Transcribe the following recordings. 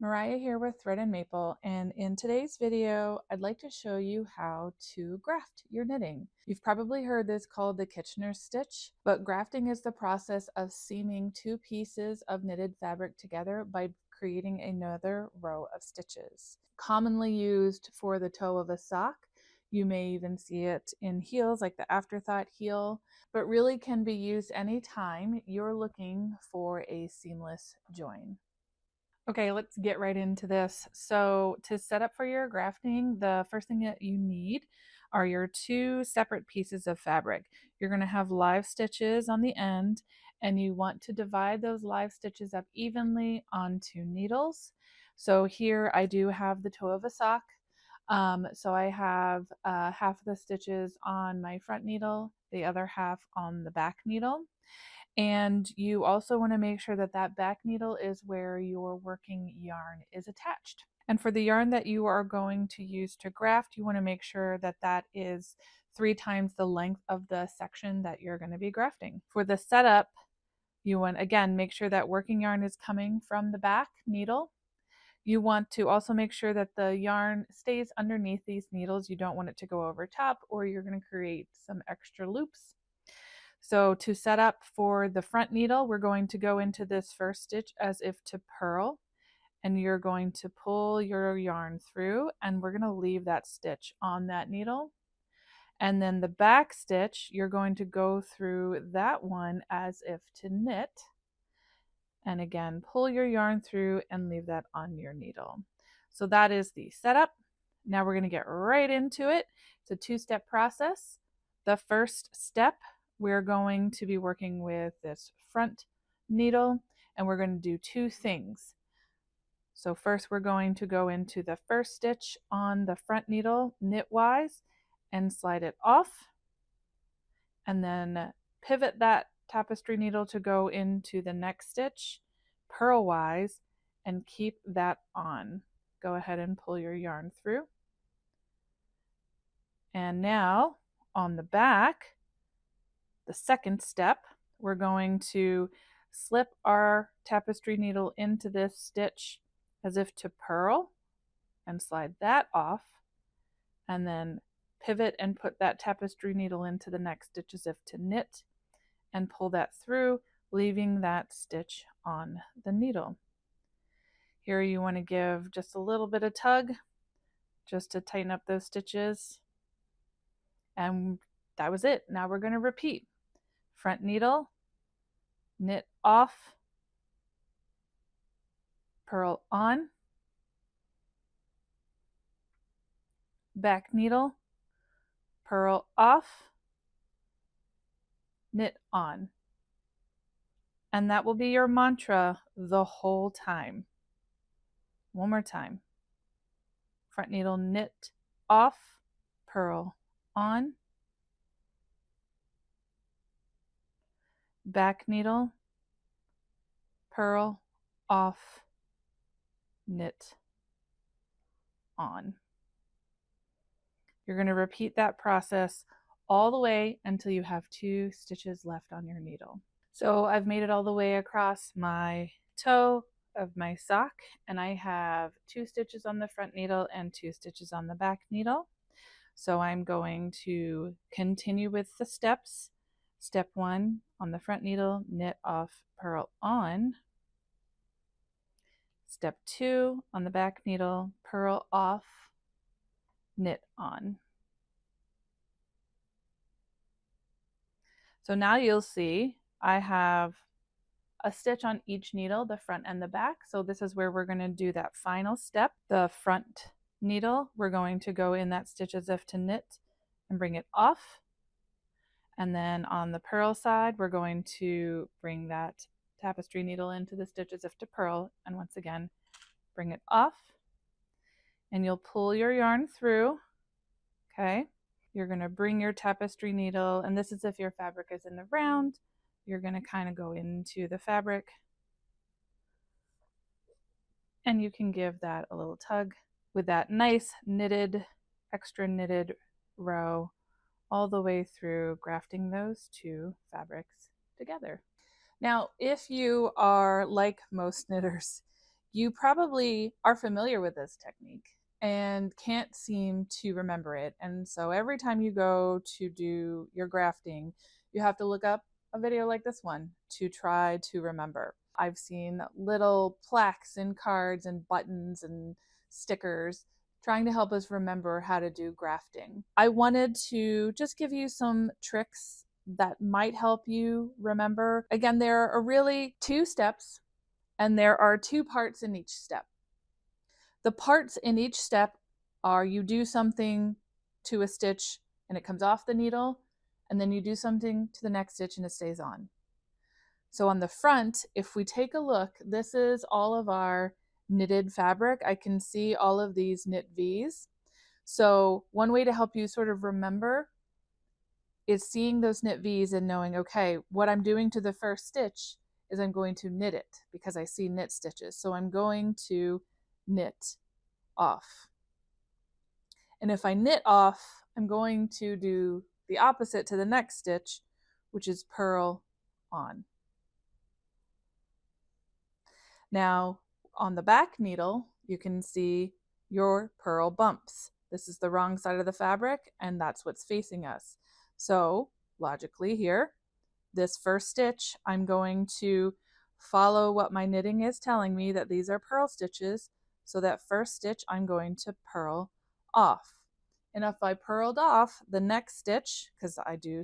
Mariah here with Thread and Maple, and in today's video I'd like to show you how to graft your knitting. You've probably heard this called the Kitchener stitch, but grafting is the process of seaming two pieces of knitted fabric together by creating another row of stitches. Commonly used for the toe of a sock. You may even see it in heels like the afterthought heel, but really can be used anytime you're looking for a seamless join. Okay, let's get right into this. So to set up for your grafting, the first thing that you need are your two separate pieces of fabric. You're going to have live stitches on the end, and you want to divide those live stitches up evenly onto needles. So here I do have the toe of a sock. So I have half of the stitches on my front needle, the other half on the back needle. And you also want to make sure that that back needle is where your working yarn is attached. And for the yarn that you are going to use to graft, you want to make sure that that is 3 times the length of the section that you're going to be grafting. For the setup, you want, again, make sure that working yarn is coming from the back needle. You want to also make sure that the yarn stays underneath these needles. You don't want it to go over top, or you're going to create some extra loops. So to set up for the front needle, we're going to go into this first stitch as if to purl, and you're going to pull your yarn through, and we're going to leave that stitch on that needle. And then the back stitch, you're going to go through that one as if to knit, and again pull your yarn through and leave that on your needle. So that is the setup. Now we're going to get right into it. It's a two-step process. The first step, we're going to be working with this front needle, and we're going to do two things. So first we're going to go into the first stitch on the front needle knitwise and slide it off, and then pivot that tapestry needle to go into the next stitch purlwise and keep that on. Go ahead and pull your yarn through. And now on the back, the second step, we're going to slip our tapestry needle into this stitch as if to purl and slide that off, and then pivot and put that tapestry needle into the next stitch as if to knit and pull that through, leaving that stitch on the needle. Here you want to give just a little bit of tug just to tighten up those stitches, and that was it. Now we're going to repeat. Front needle, knit off, purl on, back needle, purl off, knit on. And that will be your mantra the whole time. One more time. Front needle, knit off, purl on, back needle, purl off, knit on. You're going to repeat that process all the way until you have 2 stitches left on your needle. So I've made it all the way across my toe of my sock, and I have 2 stitches on the front needle and 2 stitches on the back needle. So I'm going to continue with the steps. Step 1, on the front needle, knit off, purl on. Step 2, on the back needle, purl off, knit on. So now you'll see I have a stitch on each needle, the front and the back. So this is where we're going to do that final step. The front needle, we're going to go in that stitch as if to knit and bring it off. And then on the purl side, we're going to bring that tapestry needle into the stitch as if to purl, and once again bring it off, and you'll pull your yarn through. Okay, you're going to bring your tapestry needle, and this is if your fabric is in the round, you're going to kind of go into the fabric, and you can give that a little tug with that nice knitted, extra knitted row all the way through, grafting those 2 fabrics together. Now, if you are like most knitters, You probably are familiar with this technique and can't seem to remember it. And so every time you go to do your grafting, you have to look up a video like this one to try to remember. I've seen little plaques and cards and buttons and stickers trying to help us remember how to do grafting. I wanted to just give you some tricks that might help you remember. Again, there are really 2 steps and there are 2 parts in each step. The parts in each step are you do something to a stitch and it comes off the needle, and then you do something to the next stitch and it stays on. So on the front, if we take a look, this is all of our knitted fabric. I can see all of these knit V's. So one way to help you sort of remember is seeing those knit V's and knowing, okay, what I'm doing to the first stitch is I'm going to knit it because I see knit stitches. So I'm going to knit off. And if I knit off, I'm going to do the opposite to the next stitch, which is purl on. Now, on the back needle, you can see your purl bumps. This is the wrong side of the fabric, and that's what's facing us. So, logically here, this first stitch, I'm going to follow what my knitting is telling me that these are purl stitches. So that first stitch, I'm going to purl off. And if I purled off, the next stitch, because I do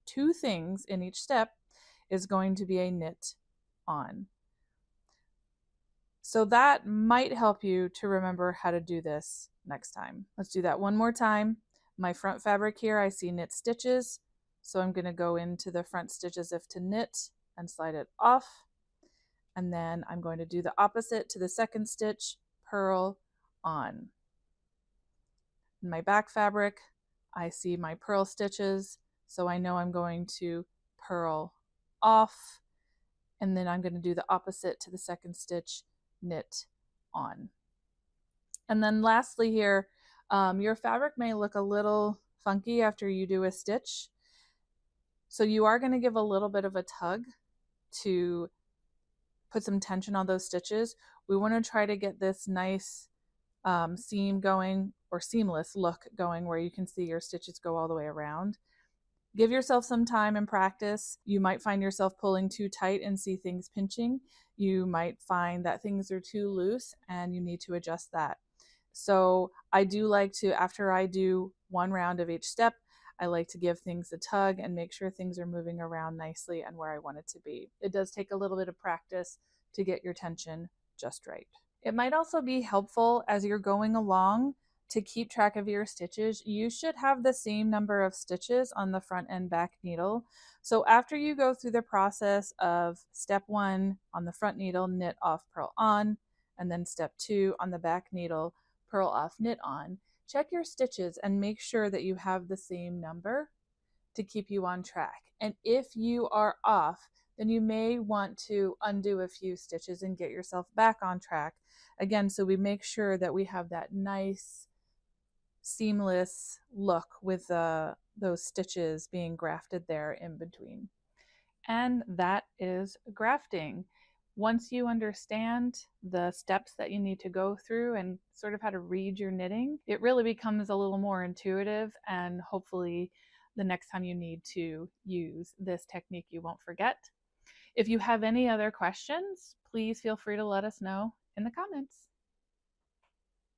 2 things in each step, is going to be a knit on. So that might help you to remember how to do this next time. Let's do that one more time. My front fabric here, I see knit stitches. So I'm going to go into the front stitch as if to knit and slide it off. And then I'm going to do the opposite to the second stitch, purl on. In my back fabric, I see my purl stitches. So I know I'm going to purl off. And then I'm going to do the opposite to the second stitch, knit on. And then lastly here, your fabric may look a little funky after you do a stitch. So you are going to give a little bit of a tug to put some tension on those stitches. We want to try to get this nice seam going, or seamless look going, where you can see your stitches go all the way around. Give yourself some time and practice. You might find yourself pulling too tight and see things pinching. You might find that things are too loose and you need to adjust that. So I do like to, after I do one round of each step, I like to give things a tug and make sure things are moving around nicely and where I want it to be. It does take a little bit of practice to get your tension just right. It might also be helpful as you're going along to keep track of your stitches. You should have the same number of stitches on the front and back needle. So after you go through the process of step 1 on the front needle, knit off, purl on, and then step 2 on the back needle, purl off, knit on, check your stitches and make sure that you have the same number to keep you on track. And if you are off, then you may want to undo a few stitches and get yourself back on track. Again, so we make sure that we have that nice seamless look with those stitches being grafted there in between. And that is grafting. Once you understand the steps that you need to go through and sort of how to read your knitting, it really becomes a little more intuitive, and hopefully the next time you need to use this technique, you won't forget. If you have any other questions, please feel free to let us know in the comments.